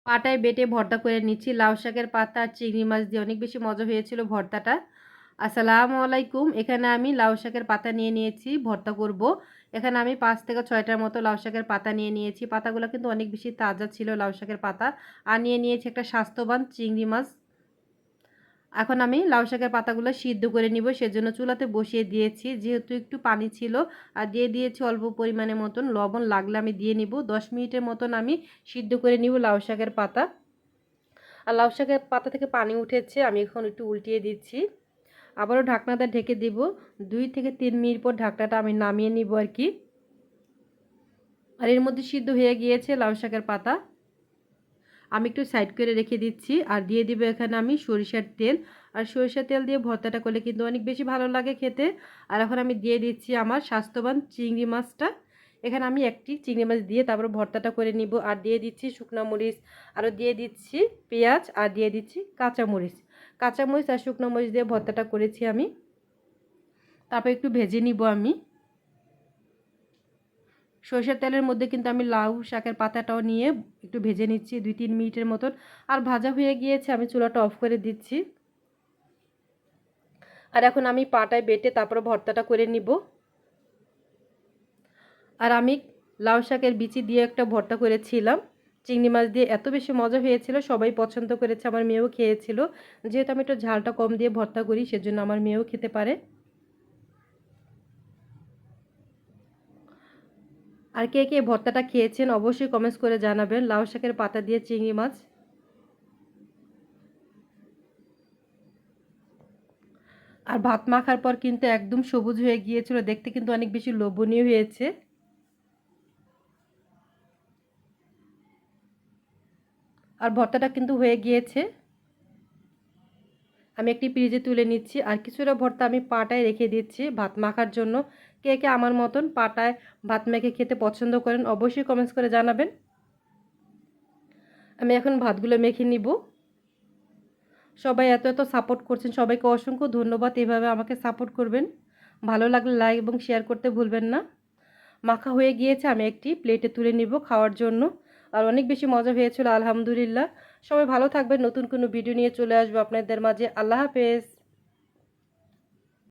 পাটায় বেটে ভর্তা করে নিচ্ছি লাউ শাকের পাতা আর চিংড়ি মাছ দিয়ে। অনেক বেশি মজা হয়েছিল ভর্তাটা। আসসালামু আলাইকুম। এখানে আমি লাউ শাকের পাতা নিয়ে নিয়েছি, ভর্তা করব। এখানে আমি 5 থেকে 6টার মতো লাউ শাকের পাতা নিয়ে নিয়েছি। পাতাগুলো কিন্তু অনেক বেশি তাজা ছিল লাউ শাকের পাতা। আর নিয়ে নিয়েছি একটা স্বাস্থ্যবান চিংড়ি মাছ। এখন আমি লাউ শাকের পাতাগুলো সিদ্ধ করে নিব, সেজন্য চুলাতে বসিয়ে দিয়েছি। যেহেতু একটু পানি ছিল আর দিয়ে দিয়েছি অল্প পরিমাণে মতন লবণ, লাগলে আমি দিয়ে নিব। 10 মিনিটের মতন আমি সিদ্ধ করে নিব লাউ শাকের পাতা। আর লাউ শাকের পাতা থেকে পানি উঠেছে, আমি এখন একটু উল্টিয়ে দিচ্ছি। আবারও ঢাকনাটা ঢেকে দিব। 2 থেকে 3 মিনিট পর ঢাকনাটা আমি নামিয়ে নিব আর কি। আর এর মধ্যে সিদ্ধ হয়ে গিয়েছে লাউ শাকের পাতা। আমি একটু সাইড করে রেখে দিচ্ছি আর দিয়ে দিব এখানে আমি সরিষার তেল। আর সরিষার তেল দিয়ে ভর্তাটা করলে কিন্তু অনেক বেশি ভালো লাগে খেতে। আর এখন আমি দিয়ে দিচ্ছি আমার স্বাস্থ্যবান চিংড়ি মাছটা। এখানে আমি একটি চিংড়ি মাছ দিয়ে তারপর ভর্তাটা করে নিব। আর দিয়ে দিচ্ছি শুকনো মরিচ, আরও দিয়ে দিচ্ছি পেঁয়াজ, আর দিয়ে দিচ্ছি কাঁচামরিচ। কাঁচামরিচ আর শুকনো মরিচ দিয়ে ভর্তাটা করেছি আমি। তারপর একটু ভেজে নিব আমি। সরষের তেলের মধ্যে কিন্তু আমি লাউ শাকের পাতাটাও নিয়ে একটু ভেজে নিচ্ছি 2-3 মিনিটের মতন। আর ভাজা হয়ে গিয়েছে, আমি চুলাটা অফ করে দিচ্ছি। আর এখন আমি পাটায় বেটে তারপর ভর্তাটা করে নিব। আর আমি লাউ শাকের বিচি দিয়ে একটা ভর্তা করেছিলাম চিংড়ি মাছ দিয়ে। এত বেশি মজা হয়েছিল, সবাই পছন্দ করেছে, আমার মেয়েও খেয়েছিল। যেহেতু আমি একটু ঝালটা কম দিয়ে ভর্তা করি, সেজন্য আমার মেয়েও খেতে পারে। আর কে কে ভর্তাটা খেয়েছেন অবশ্যই কমেন্টস করে জানাবেন, লাউ শাকের পাতা দিয়ে চিংড়ি মাছ। আর ভাত মাখার পর কিন্তু একদম সবুজ হয়ে গিয়েছিল, দেখতে কিন্তু অনেক বেশি লোভনীয় হয়েছে। আর ভর্তাটা কিন্তু হয়ে গিয়েছে। আমি একটি ফ্রিজে তুলে নিচ্ছি। আর কিছুটা ভর্তা আমি পাটায় রেখে দিচ্ছি ভাত মাখার জন্য। কে কে আমার মতন পাটায় ভাত মেখে খেতে পছন্দ করেন অবশ্যই কমেন্টস করে জানাবেন। আমি এখন ভাতগুলো মেখে নিব। সবাই এত এত সাপোর্ট করছেন, সবাইকে অসংখ্য ধন্যবাদ। এভাবে আমাকে সাপোর্ট করবেন। ভালো লাগলে লাইক এবং শেয়ার করতে ভুলবেন না। মাখা হয়ে গিয়েছে, আমি একটি প্লেটে তুলে নিব খাওয়ার জন্য। আর অনেক বেশি মজা হয়েছিল আলহামদুলিল্লাহ। সবাই ভালো থাকবেন, নতুন কোনো ভিডিও নিয়ে চলে আসবো আপনাদের মাঝে। আল্লাহ হাফেজ।